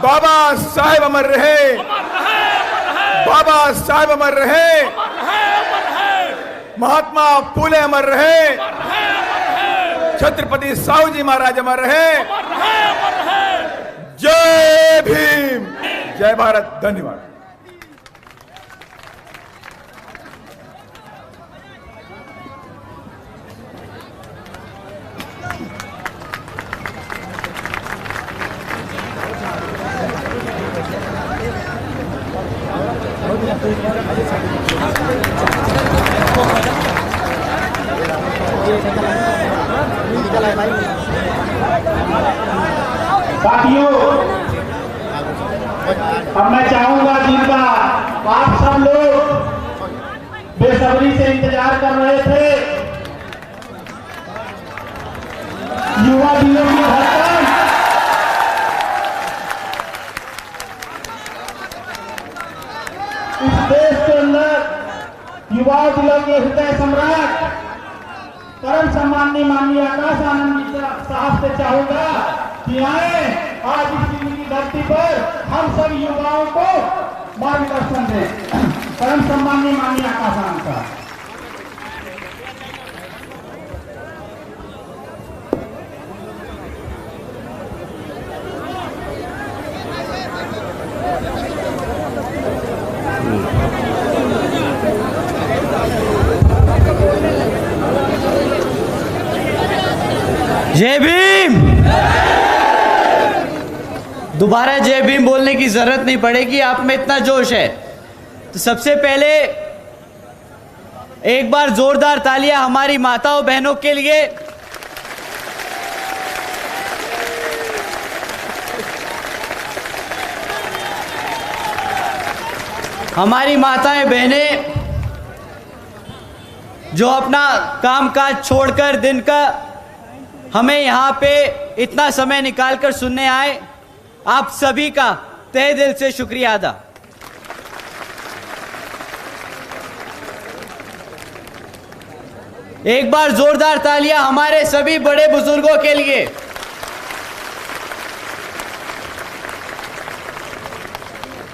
बाबा साहेब अमर रहे, बाबा साहेब अमर रहे, महात्मा फूले अमर रहे, छत्रपति साहू जी महाराज अमर रहे। जय भीम, जय भारत, धन्यवाद। साथियों, अब मैं चाहूंगा जिनका आप सब लोग बेसब्री से इंतजार कर रहे थे, युवा दिनों की धड़कन, इस देश के अंदर युवा दिलों के हृदय सम्राट परम सम्माननीय माननीय आकाश आनंद साहब से चाहूंगा कि आए आज इस दिल्ली की धरती पर हम सब युवाओं को मार्गदर्शन दें। परम सम्माननीय माननीय आकाश आनंद साहब। जय भीम। दोबारा जय भीम बोलने की जरूरत नहीं पड़ेगी, आप में इतना जोश है। तो सबसे पहले एक बार जोरदार तालियां हमारी माताओं बहनों के लिए। हमारी माताएं बहनें जो अपना कामकाज छोड़कर दिन का हमें यहाँ पे इतना समय निकालकर सुनने आए, आप सभी का तहे दिल से शुक्रिया अदा। एक बार जोरदार तालियां हमारे सभी बड़े बुजुर्गों के लिए।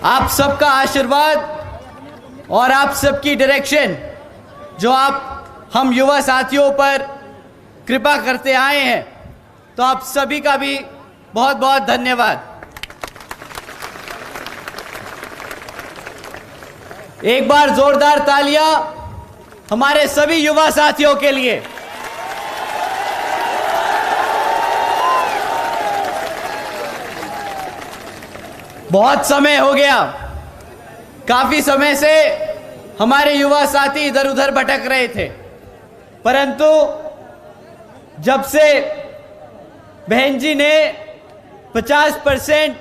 आप सबका आशीर्वाद और आप सबकी डायरेक्शन जो आप हम युवा साथियों पर कृपा करते आए हैं, तो आप सभी का भी बहुत बहुत धन्यवाद। एक बार जोरदार तालियां हमारे सभी युवा साथियों के लिए। बहुत समय हो गया, काफी समय से हमारे युवा साथी इधर उधर भटक रहे थे, परंतु जब से बहन जी ने 50%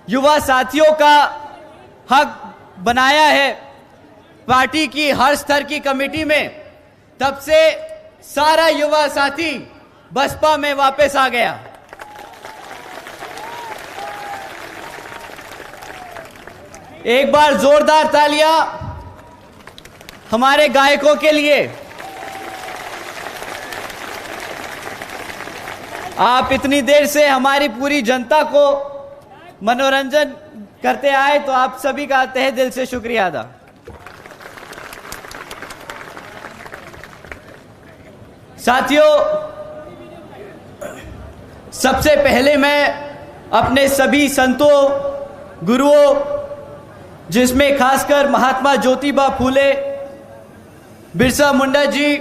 युवा साथियों का हक बनाया है पार्टी की हर स्तर की कमेटी में, तब से सारा युवा साथी बसपा में वापस आ गया। एक बार जोरदार तालियां हमारे गायकों के लिए। आप इतनी देर से हमारी पूरी जनता को मनोरंजन करते आए, तो आप सभी का तहे दिल से शुक्रिया अदा। साथियों, सबसे पहले मैं अपने सभी संतों, गुरुओं, जिसमें खासकर महात्मा ज्योतिबा फूले, बिरसा मुंडा जी,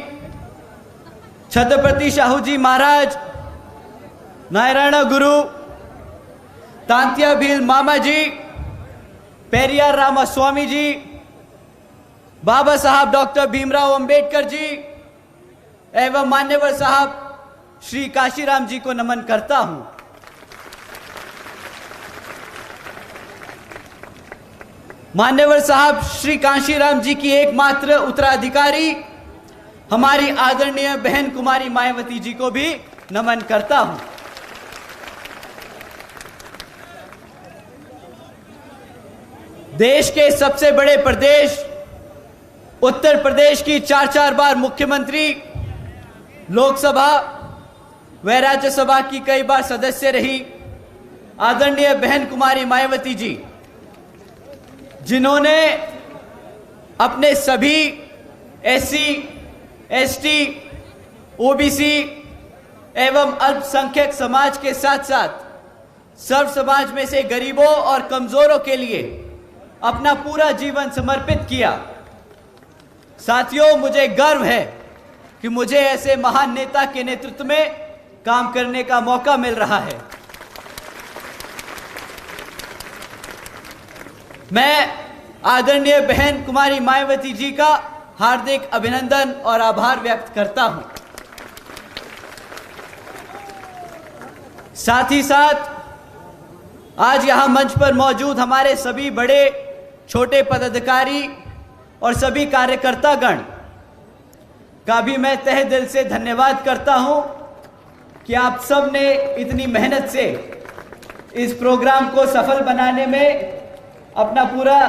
छत्रपति साहू जी महाराज, नारायण गुरु, तांत्या भील मामा जी, पेरियार रामास्वामी जी, बाबा साहब डॉक्टर भीमराव अंबेडकर जी एवं मान्यवर साहब श्री काशीराम जी को नमन करता हूं। मान्यवर साहब श्री काशीराम जी की एकमात्र उत्तराधिकारी हमारी आदरणीय बहन कुमारी मायावती जी को भी नमन करता हूं। देश के सबसे बड़े प्रदेश उत्तर प्रदेश की 4 बार मुख्यमंत्री, लोकसभा व राज्यसभा की कई बार सदस्य रही, आदरणीय बहन कुमारी मायावती जी, जिन्होंने अपने सभी एससी, एसटी, ओबीसी एवं अल्पसंख्यक समाज के साथ साथ सर्व समाज में से गरीबों और कमजोरों के लिए अपना पूरा जीवन समर्पित किया। साथियों, मुझे गर्व है कि मुझे ऐसे महान नेता के नेतृत्व में काम करने का मौका मिल रहा है। मैं आदरणीय बहन कुमारी मायावती जी का हार्दिक अभिनंदन और आभार व्यक्त करता हूं। साथ ही साथ आज यहां मंच पर मौजूद हमारे सभी बड़े छोटे पदाधिकारी और सभी कार्यकर्तागण का भी मैं तहे दिल से धन्यवाद करता हूं कि आप सब ने इतनी मेहनत से इस प्रोग्राम को सफल बनाने में अपना पूरा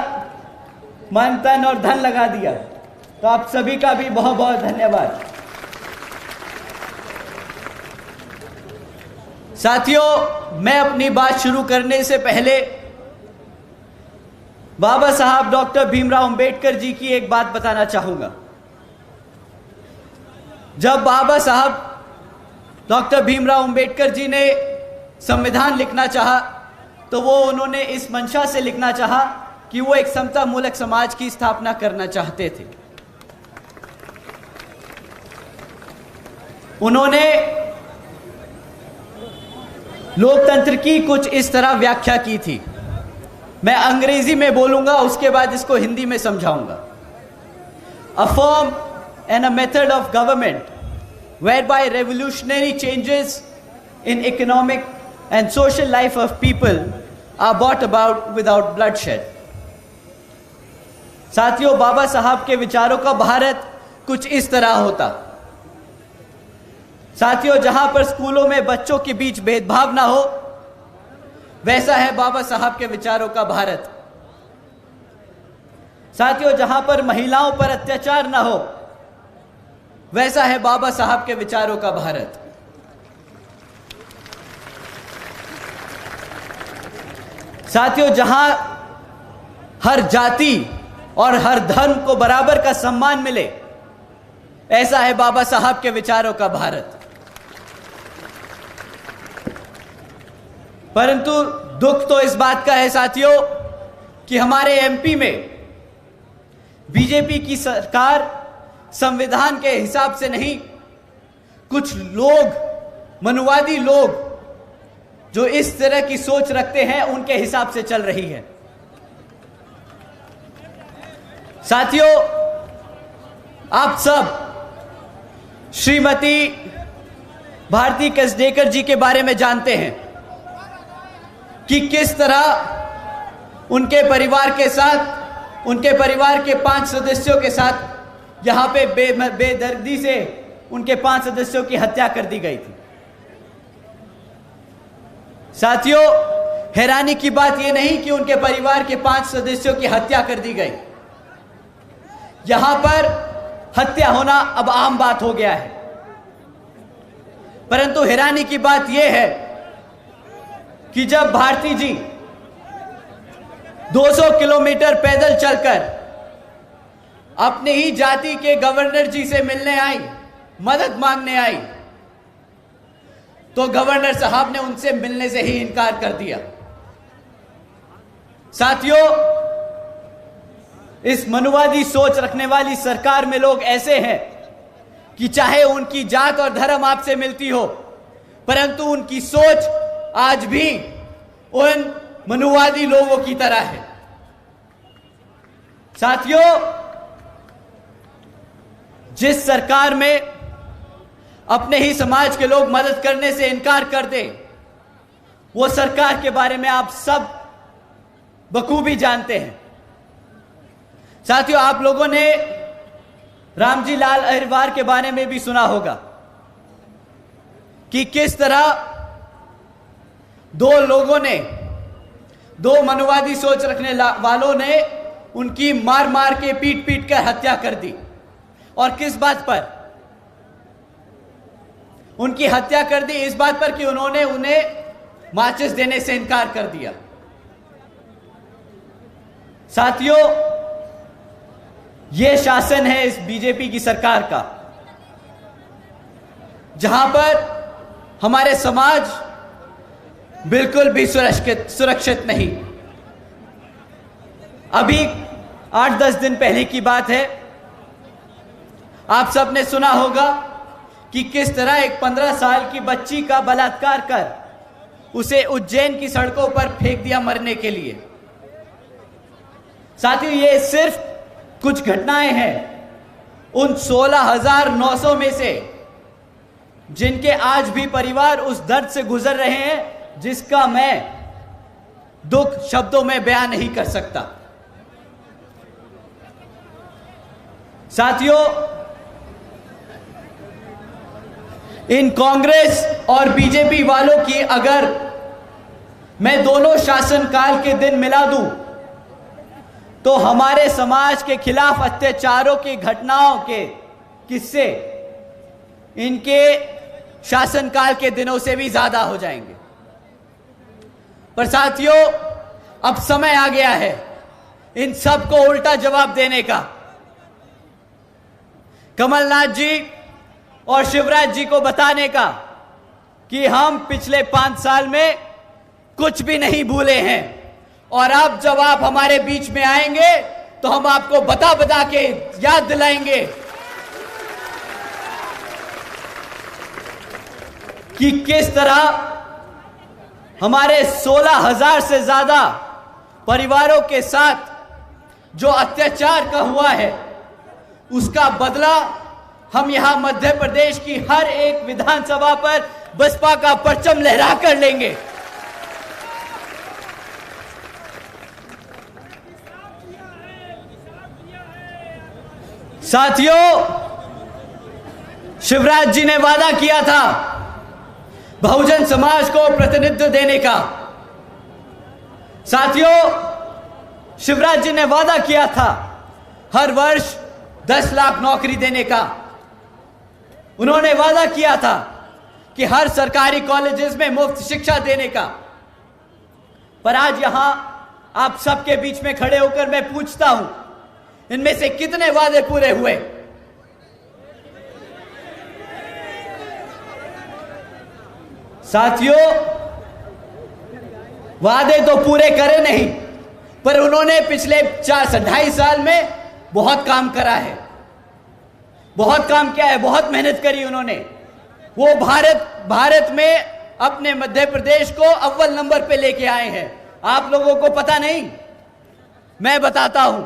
मन, तन और धन लगा दिया। तो आप सभी का भी बहुत बहुत धन्यवाद। साथियों, मैं अपनी बात शुरू करने से पहले बाबा साहब डॉक्टर भीमराव अंबेडकर जी की एक बात बताना चाहूंगा। जब बाबा साहब डॉक्टर भीमराव अंबेडकर जी ने संविधान लिखना चाहा, तो वो उन्होंने इस मंशा से लिखना चाहा कि वो एक समता मूलक समाज की स्थापना करना चाहते थे। उन्होंने लोकतंत्र की कुछ इस तरह व्याख्या की थी। मैं अंग्रेजी में बोलूंगा, उसके बाद इसको हिंदी में समझाऊंगा। A form and a method of government whereby revolutionary changes in economic and social life of people are brought about without bloodshed। साथियों, बाबा साहब के विचारों का भारत कुछ इस तरह होता। साथियों, जहां पर स्कूलों में बच्चों के बीच भेदभाव ना हो, वैसा है बाबा साहब के विचारों का भारत। साथियों, जहां पर महिलाओं पर अत्याचार ना हो, वैसा है बाबा साहब के विचारों का भारत। साथियों, जहां हर जाति और हर धर्म को बराबर का सम्मान मिले, ऐसा है बाबा साहब के विचारों का भारत। परंतु दुख तो इस बात का है साथियों कि हमारे एमपी में बीजेपी की सरकार संविधान के हिसाब से नहीं, कुछ लोग, मनुवादी लोग जो इस तरह की सोच रखते हैं, उनके हिसाब से चल रही है। साथियों, आप सब श्रीमती भारती कसडेकर जी के बारे में जानते हैं कि किस तरह उनके परिवार के साथ, उनके परिवार के 5 सदस्यों के साथ यहां पे बेदर्दी से उनके 5 सदस्यों की हत्या कर दी गई थी। साथियों, हैरानी की बात यह नहीं कि उनके परिवार के 5 सदस्यों की हत्या कर दी गई। यहां पर हत्या होना अब आम बात हो गया है। परंतु हैरानी की बात यह है कि जब भारती जी 200 किलोमीटर पैदल चलकर अपने ही जाति के गवर्नर जी से मिलने आई, मदद मांगने आई, तो गवर्नर साहब ने उनसे मिलने से ही इनकार कर दिया। साथियों, इस मनुवादी सोच रखने वाली सरकार में लोग ऐसे हैं कि चाहे उनकी जात और धर्म आपसे मिलती हो, परंतु उनकी सोच आज भी उन मनुवादी लोगों की तरह है। साथियों, जिस सरकार में अपने ही समाज के लोग मदद करने से इनकार कर दे, वो सरकार के बारे में आप सब बखूबी जानते हैं। साथियों, आप लोगों ने रामजी लाल अहिरवार के बारे में भी सुना होगा कि किस तरह दो मनुवादी सोच रखने वालों ने उनकी मार मार के पीट पीट कर हत्या कर दी। और किस बात पर उनकी हत्या कर दी? इस बात पर कि उन्होंने उन्हें माचिस देने से इनकार कर दिया। साथियों, यह शासन है इस बीजेपी की सरकार का, जहां पर हमारे समाज बिल्कुल भी सुरक्षित नहीं। अभी 8-10 दिन पहले की बात है, आप सबने सुना होगा कि किस तरह एक 15 साल की बच्ची का बलात्कार कर उसे उज्जैन की सड़कों पर फेंक दिया मरने के लिए। साथियों, ये सिर्फ कुछ घटनाएं हैं उन 16,900 में से, जिनके आज भी परिवार उस दर्द से गुजर रहे हैं जिसका मैं दुख शब्दों में बयान नहीं कर सकता। साथियों, इन कांग्रेस और बीजेपी वालों की अगर मैं दोनों शासनकाल के दिन मिला दूं, तो हमारे समाज के खिलाफ अत्याचारों की घटनाओं के किस्से इनके शासनकाल के दिनों से भी ज्यादा हो जाएंगे। पर साथियों, अब समय आ गया है इन सब को उल्टा जवाब देने का। कमलनाथ जी और शिवराज जी को बताने का कि हम पिछले 5 साल में कुछ भी नहीं भूले हैं, और अब जब आप हमारे बीच में आएंगे तो हम आपको बता बता के याद दिलाएंगे कि किस तरह हमारे 16,000 से ज्यादा परिवारों के साथ जो अत्याचार का हुआ है, उसका बदला हम यहां मध्य प्रदेश की हर एक विधानसभा पर बसपा का परचम लहरा कर लेंगे। साथियों, शिवराज जी ने वादा किया था बहुजन समाज को प्रतिनिधित्व देने का। साथियों, शिवराज जी ने वादा किया था हर वर्ष 10 लाख नौकरी देने का। उन्होंने वादा किया था कि हर सरकारी कॉलेजेस में मुफ्त शिक्षा देने का। पर आज यहां आप सबके बीच में खड़े होकर मैं पूछता हूं, इनमें से कितने वादे पूरे हुए? साथियों, वादे तो पूरे करे नहीं, पर उन्होंने पिछले 2.5 साल में बहुत काम करा है, बहुत काम किया है, बहुत मेहनत करी उन्होंने। वो भारत में अपने मध्य प्रदेश को अव्वल नंबर पे लेके आए हैं। आप लोगों को पता नहीं, मैं बताता हूं।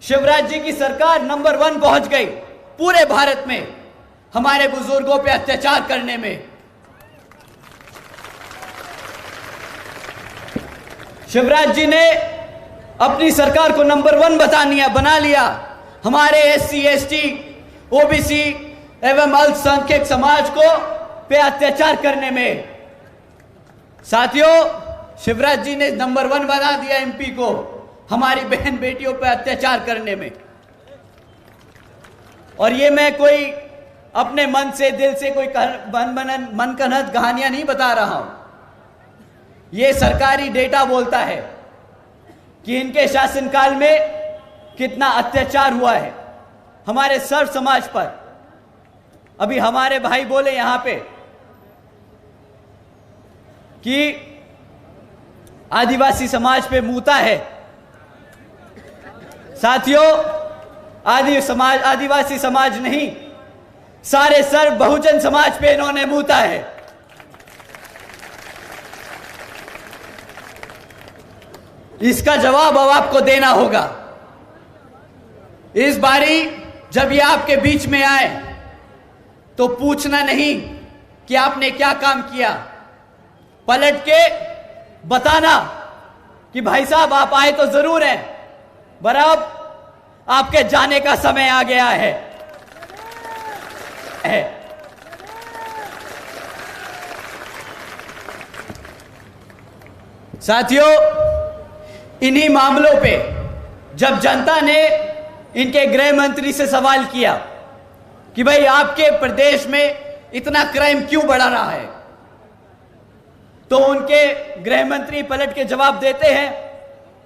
शिवराज जी की सरकार नंबर 1 पहुंच गई पूरे भारत में हमारे बुजुर्गों पे अत्याचार करने में। शिवराज जी ने अपनी सरकार को नंबर 1 बना लिया हमारे SC, ST, OBC एवं अल्पसंख्यक समाज को पे अत्याचार करने में। साथियों, शिवराज जी ने नंबर 1 बना दिया MP को हमारी बहन बेटियों पर अत्याचार करने में। और ये मैं कोई अपने मन से, दिल से कोई मनगढ़ंत कहानियां नहीं बता रहा हूं। ये सरकारी डेटा बोलता है कि इनके शासनकाल में कितना अत्याचार हुआ है हमारे सर्व समाज पर। अभी हमारे भाई बोले यहां पे कि आदिवासी समाज पे मूता है। साथियों, आदिवासी समाज नहीं, सारे सर्व बहुजन समाज पे इन्होंने मूता है। इसका जवाब अब आपको देना होगा। इस बारी जब ये आपके बीच में आए तो पूछना नहीं कि आपने क्या काम किया, पलट के बताना कि भाई साहब आप आए तो जरूर हैं, पर अब आपके जाने का समय आ गया है। साथियों, इन्हीं मामलों पे जब जनता ने इनके गृह मंत्री से सवाल किया कि भाई आपके प्रदेश में इतना क्राइम क्यों बढ़ रहा है, तो उनके गृह मंत्री पलट के जवाब देते हैं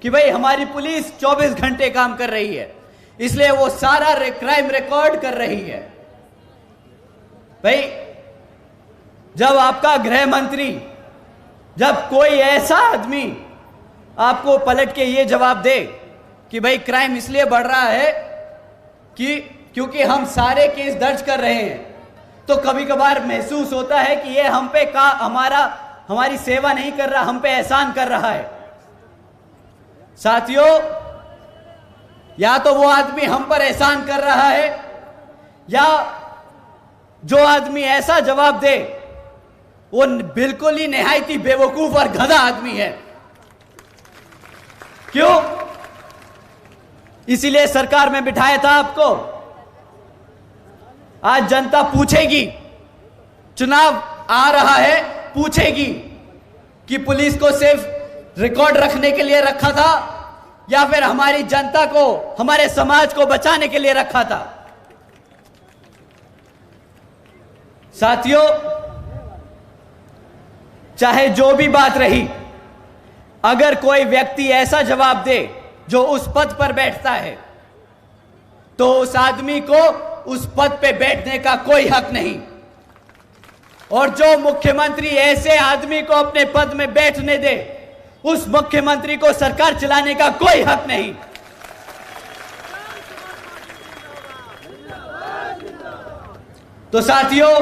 कि भाई हमारी पुलिस 24 घंटे काम कर रही है, इसलिए वो सारा क्राइम रिकॉर्ड कर रही है। भाई जब आपका गृह मंत्री, जब कोई ऐसा आदमी आपको पलट के ये जवाब दे कि भाई क्राइम इसलिए बढ़ रहा है कि क्योंकि हम सारे केस दर्ज कर रहे हैं, तो कभी कभार महसूस होता है कि ये हम पे हमारी सेवा नहीं कर रहा, हम पे एहसान कर रहा है। साथियों, या तो वो आदमी हम पर एहसान कर रहा है, या जो आदमी ऐसा जवाब दे वो बिल्कुल ही निहायती बेवकूफ और गधा आदमी है। क्यों? इसीलिए सरकार में बिठाया था आपको। आज जनता पूछेगी, चुनाव आ रहा है, पूछेगी कि पुलिस को सिर्फ रिकॉर्ड रखने के लिए रखा था या फिर हमारी जनता को, हमारे समाज को बचाने के लिए रखा था। साथियों, चाहे जो भी बात रही, अगर कोई व्यक्ति ऐसा जवाब दे जो उस पद पर बैठता है, तो उस आदमी को उस पद पे बैठने का कोई हक नहीं। और जो मुख्यमंत्री ऐसे आदमी को अपने पद में बैठने दे, उस मुख्यमंत्री को सरकार चलाने का कोई हक नहीं। तो साथियों,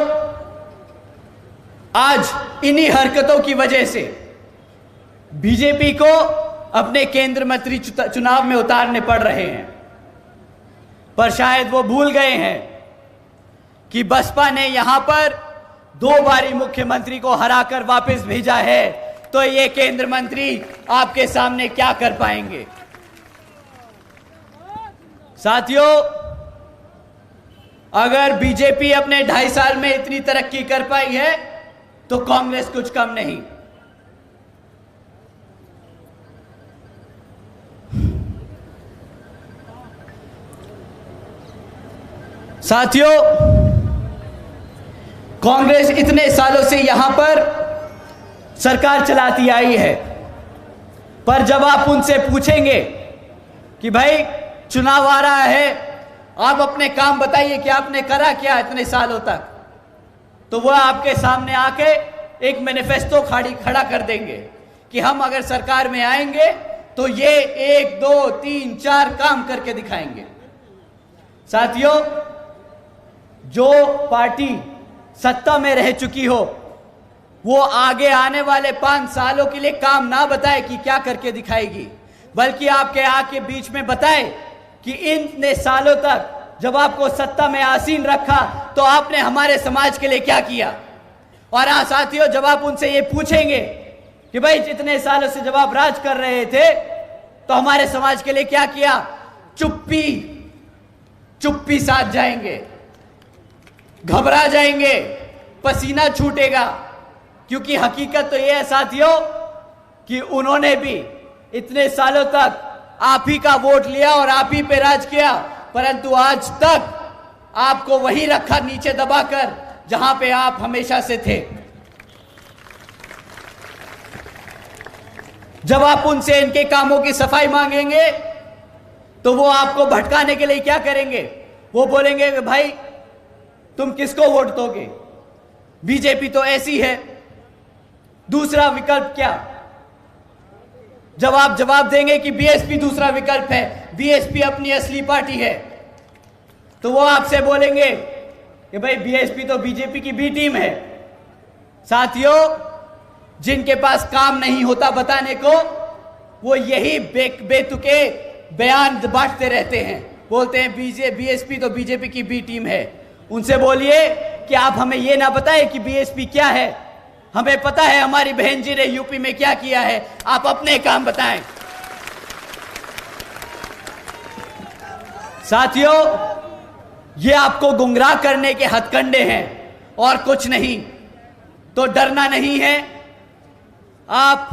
आज इन्हीं हरकतों की वजह से बीजेपी को अपने केंद्र मंत्री चुनाव में उतारने पड़ रहे हैं। पर शायद वो भूल गए हैं कि बसपा ने यहां पर 2 बारी मुख्यमंत्री को हराकर वापस भेजा है, तो ये केंद्र मंत्री आपके सामने क्या कर पाएंगे। साथियों, अगर बीजेपी अपने 2.5 साल में इतनी तरक्की कर पाई है तो कांग्रेस कुछ कम नहीं। साथियों, कांग्रेस इतने सालों से यहां पर सरकार चलाती आई है, पर जब आप उनसे पूछेंगे कि भाई चुनाव आ रहा है, आप अपने काम बताइए कि आपने करा क्या इतने सालों तक, तो वह आपके सामने आके एक मैनिफेस्टो खड़ा कर देंगे कि हम अगर सरकार में आएंगे तो ये 1, 2, 3, 4 काम करके दिखाएंगे। साथियों, जो पार्टी सत्ता में रह चुकी हो, वो आगे आने वाले 5 सालों के लिए काम ना बताए कि क्या करके दिखाएगी, बल्कि आपके आके बीच में बताए कि इतने सालों तक जब आपको सत्ता में आसीन रखा तो आपने हमारे समाज के लिए क्या किया। और हाँ साथियों, जब आप उनसे ये पूछेंगे कि भाई जितने सालों से जब आप राज कर रहे थे तो हमारे समाज के लिए क्या किया, चुप्पी साध जाएंगे, घबरा जाएंगे, पसीना छूटेगा। क्योंकि हकीकत तो यह है साथियों कि उन्होंने भी इतने सालों तक आप ही का वोट लिया और आप ही पे राज किया, परंतु आज तक आपको वही रखा नीचे दबाकर जहां पे आप हमेशा से थे। जब आप उनसे इनके कामों की सफाई मांगेंगे तो वो आपको भटकाने के लिए क्या करेंगे, वो बोलेंगे कि भाई तुम किसको वोट दोगे, बीजेपी तो ऐसी है। दूसरा विकल्प क्या? जब आप जवाब देंगे कि बीएसपी दूसरा विकल्प है, बीएसपी अपनी असली पार्टी है, तो वो आपसे बोलेंगे कि भाई बीएसपी तो बीजेपी की बी टीम है। साथियों, जिनके पास काम नहीं होता बताने को, वो यही बेतुके बयान बांटते रहते हैं, बोलते हैं बीएसपी तो बीजेपी की बी टीम है। उनसे बोलिए कि आप हमें यह ना बताएं कि बीएसपी क्या है, हमें पता है हमारी बहन जी ने यूपी में क्या किया है, आप अपने काम बताएं। साथियों, ये आपको गुमराह करने के हथकंडे हैं और कुछ नहीं। तो डरना नहीं है, आप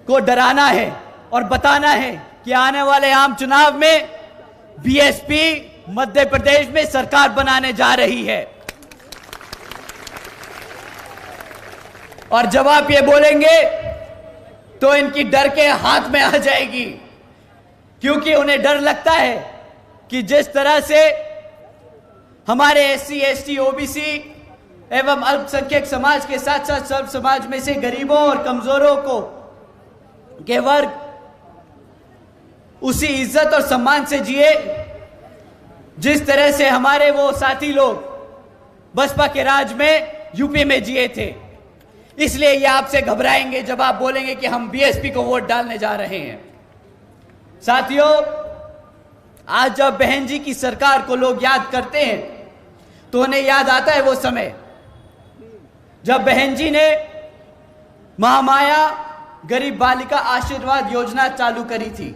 को डराना है और बताना है कि आने वाले आम चुनाव में बीएसपी मध्य प्रदेश में सरकार बनाने जा रही है। और जब आप ये बोलेंगे तो इनकी डर के हाथ में आ जाएगी, क्योंकि उन्हें डर लगता है कि जिस तरह से हमारे SC, ST, OBC एवं अल्पसंख्यक समाज के साथ साथ सर्व समाज में से गरीबों और कमजोरों को के वर्ग उसी इज्जत और सम्मान से जिए जिस तरह से हमारे वो साथी लोग बसपा के राज में यूपी में जिए थे। इसलिए ये आपसे घबराएंगे जब आप बोलेंगे कि हम BSP को वोट डालने जा रहे हैं। साथियों, आज जब बहन जी की सरकार को लोग याद करते हैं तो उन्हें याद आता है वो समय जब बहन जी ने महामाया गरीब बालिका आशीर्वाद योजना चालू करी थी,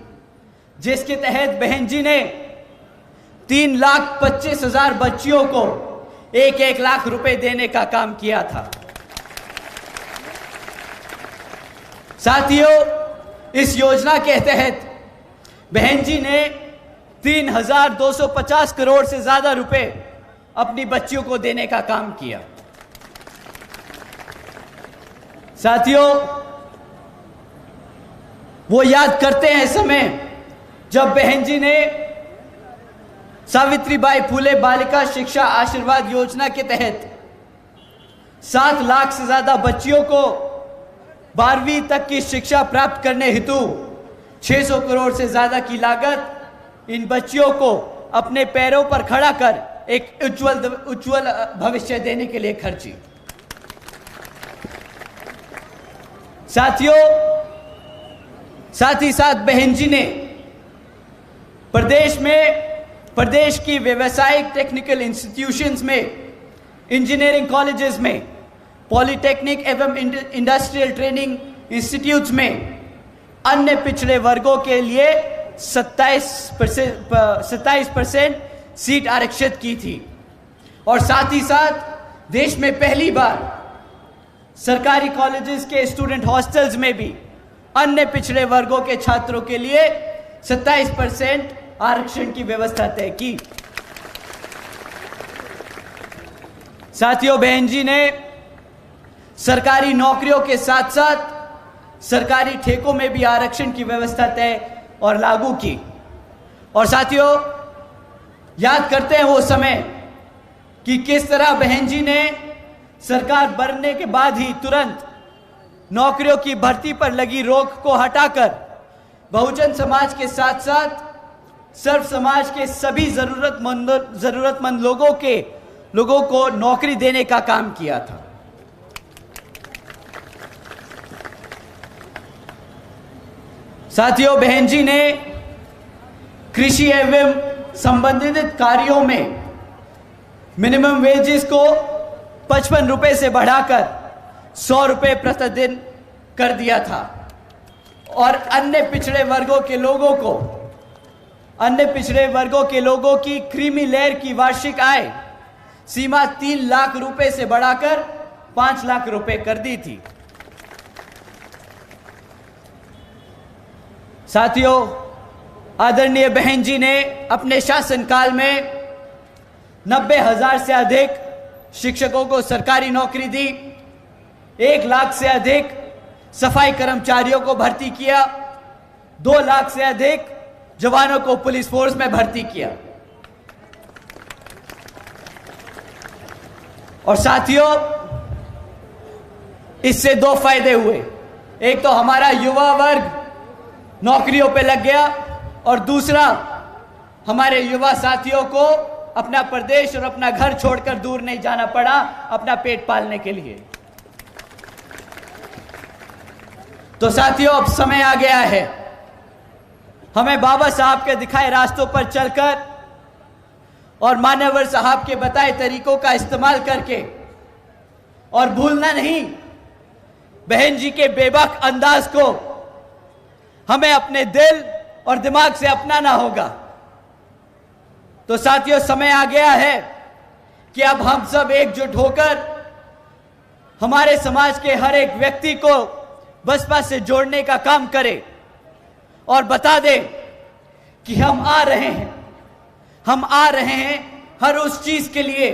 जिसके तहत बहन जी ने 3,25,000 बच्चियों को 1-1 लाख रुपए देने का काम किया था। साथियों, इस योजना के तहत बहन जी ने 3,250 करोड़ से ज्यादा रुपए अपनी बच्चियों को देने का काम किया। साथियों, वो याद करते हैं समय जब बहन जी ने सावित्रीबाई फुले बालिका शिक्षा आशीर्वाद योजना के तहत 7 लाख से ज्यादा बच्चियों को 12वीं तक की शिक्षा प्राप्त करने हेतु 600 करोड़ से ज्यादा की लागत इन बच्चियों को अपने पैरों पर खड़ा कर एक उज्जवल भविष्य देने के लिए खर्ची। साथियों, साथ ही साथ बहन जी ने प्रदेश की व्यावसायिक टेक्निकल इंस्टीट्यूशंस में, इंजीनियरिंग कॉलेजेस में, पॉलिटेक्निक एवं इंडस्ट्रियल ट्रेनिंग इंस्टीट्यूट्स में अन्य पिछड़े वर्गों के लिए 27% सीट आरक्षित की थी। और साथ ही साथ देश में पहली बार सरकारी कॉलेजेस के स्टूडेंट हॉस्टल्स में भी अन्य पिछड़े वर्गों के छात्रों के लिए 27% आरक्षण की व्यवस्था तय की। साथियों, बहन जी ने सरकारी नौकरियों के साथ साथ सरकारी ठेकों में भी आरक्षण की व्यवस्था तय और लागू की। और साथियों, याद करते हैं वो समय कि किस तरह बहन जी ने सरकार बनने के बाद ही तुरंत नौकरियों की भर्ती पर लगी रोक को हटाकर बहुजन समाज के साथ साथ सर्व समाज के सभी जरूरतमंद लोगों को नौकरी देने का काम किया था। साथियों, बहन जी ने कृषि एवं संबंधित कार्यों में मिनिमम वेजेस को 55 रुपए से बढ़ाकर 100 रुपए प्रतिदिन कर दिया था। और अन्य पिछड़े वर्गों के लोगों की क्रीमी लेयर की वार्षिक आय सीमा 3 लाख रुपए से बढ़ाकर 5 लाख रुपए कर दी थी। साथियों, आदरणीय बहन जी ने अपने शासनकाल में 90,000 से अधिक शिक्षकों को सरकारी नौकरी दी, 1 लाख से अधिक सफाई कर्मचारियों को भर्ती किया, 2 लाख से अधिक जवानों को पुलिस फोर्स में भर्ती किया। और साथियों, इससे 2 फायदे हुए। एक तो हमारा युवा वर्ग नौकरियों पे लग गया और दूसरा हमारे युवा साथियों को अपना प्रदेश और अपना घर छोड़कर दूर नहीं जाना पड़ा अपना पेट पालने के लिए। तो साथियों, अब समय आ गया है हमें बाबा साहब के दिखाए रास्तों पर चलकर और मान्यवर साहब के बताए तरीकों का इस्तेमाल करके, और भूलना नहीं बहन जी के बेबाक अंदाज को हमें अपने दिल और दिमाग से अपनाना होगा। तो साथियों, समय आ गया है कि अब हम सब एकजुट होकर हमारे समाज के हर एक व्यक्ति को बसपा से जोड़ने का काम करें और बता दें कि हम आ रहे हैं हर उस चीज के लिए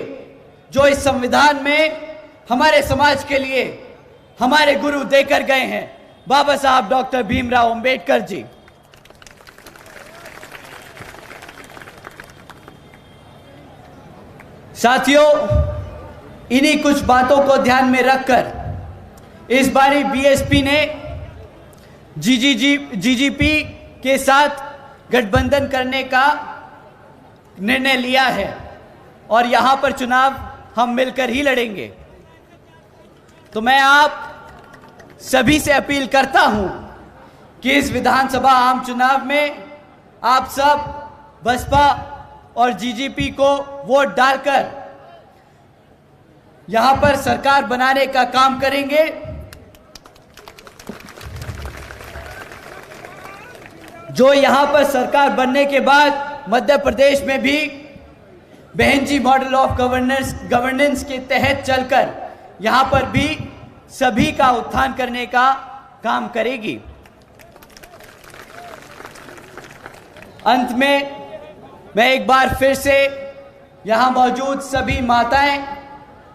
जो इस संविधान में हमारे समाज के लिए हमारे गुरु देकर गए हैं, बाबा साहब डॉक्टर भीमराव अंबेडकर जी। साथियों, इन्हीं कुछ बातों को ध्यान में रखकर इस बारी बीएसपी ने जीजीपी के साथ गठबंधन करने का निर्णय लिया है और यहां पर चुनाव हम मिलकर ही लड़ेंगे। तो मैं आप सभी से अपील करता हूं कि इस विधानसभा आम चुनाव में आप सब बसपा और जीजीपी को वोट डालकर यहां पर सरकार बनाने का काम करेंगे। जो यहां पर सरकार बनने के बाद मध्य प्रदेश में भी बहन जी मॉडल ऑफ गवर्नेंस के तहत चलकर यहां पर भी सभी का उत्थान करने का काम करेगी। अंत में मैं एक बार फिर से यहां मौजूद सभी माताएं,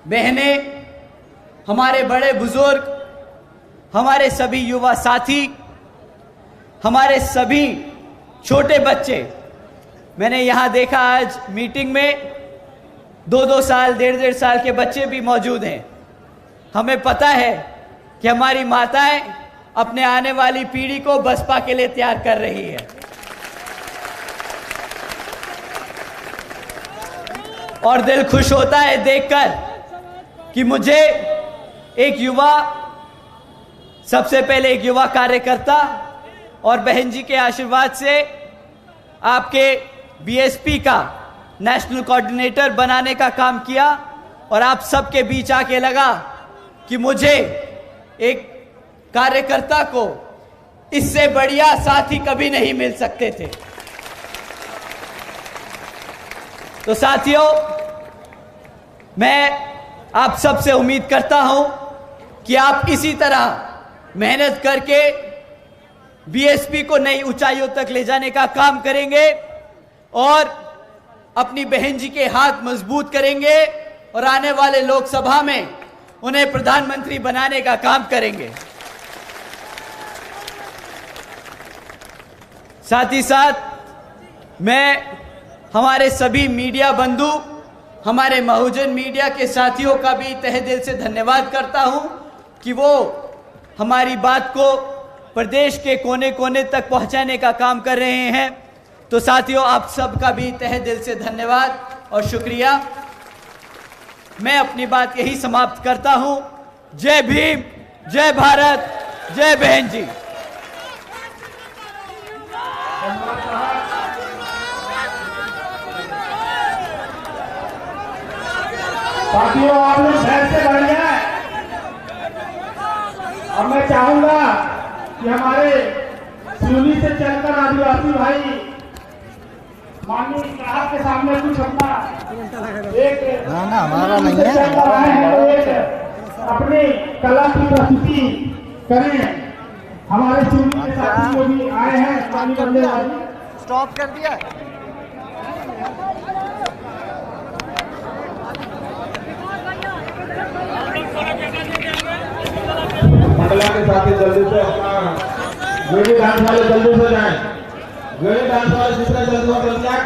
बहनें, हमारे बड़े बुजुर्ग, हमारे सभी युवा साथी, हमारे सभी छोटे बच्चे, मैंने यहां देखा आज मीटिंग में 2-2 साल, 1.5 साल के बच्चे भी मौजूद हैं। हमें पता है कि हमारी माताएं अपने आने वाली पीढ़ी को बसपा के लिए तैयार कर रही है। और दिल खुश होता है देखकर कि मुझे एक युवा, सबसे पहले एक युवा कार्यकर्ता और बहन जी के आशीर्वाद से आपके बीएसपी का नेशनल कोऑर्डिनेटर बनाने का काम किया और आप सबके बीच आके लगा कि मुझे एक कार्यकर्ता को इससे बढ़िया साथी कभी नहीं मिल सकते थे। तो साथियों, मैं आप सबसे उम्मीद करता हूं कि आप इसी तरह मेहनत करके बीएसपी को नई ऊंचाइयों तक ले जाने का काम करेंगे और अपनी बहन जी के हाथ मजबूत करेंगे और आने वाले लोकसभा में उन्हें प्रधानमंत्री बनाने का काम करेंगे। साथ ही साथ मैं हमारे सभी मीडिया बंधु, हमारे बहुजन मीडिया के साथियों का भी तहे दिल से धन्यवाद करता हूं कि वो हमारी बात को प्रदेश के कोने कोने तक पहुंचाने का काम कर रहे हैं। तो साथियों, आप सबका भी तहे दिल से धन्यवाद और शुक्रिया। मैं अपनी बात यही समाप्त करता हूं। जय भीम, जय भारत, जय बहन जी। साथियों, आप लोग शहर से बढ़ जाए। अब मैं चाहूंगा कि हमारे सिवनी से चलकर आदिवासी भाई माननीय साहब के सामने कुछ अपना एक हमारा नहीं है, अपनी कला की प्रस्तुति करें। हमारे सिवनी के साथी जो भी आए हैं, स्टॉप कर दिया। मंडला के साथी जल्दी से अपना वेडी डांस वाले जल्दी से जाएं। वेडी डांस वाले जितना जल्दी हो जल्दी आए।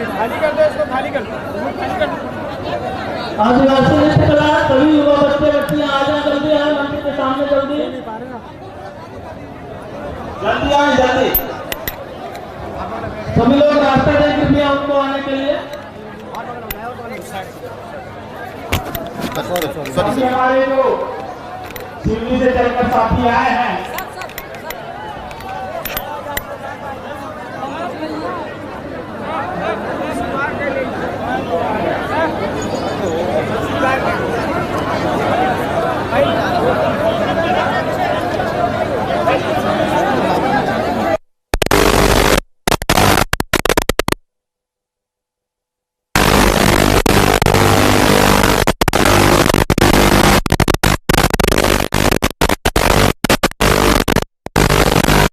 खाली कर दो इसको, खाली कर दो। आदिवासी नृत्य कला सभी युवा बच्चे बच्चियां आ जाएं, जल्दी आए मंच के सामने, जल्दी जल्दी आए, जल्दी सभी लोग रास्ता दें कृपया उनको आने के लिए। हमारे जो सिवनी से चलकर साथी आए हैं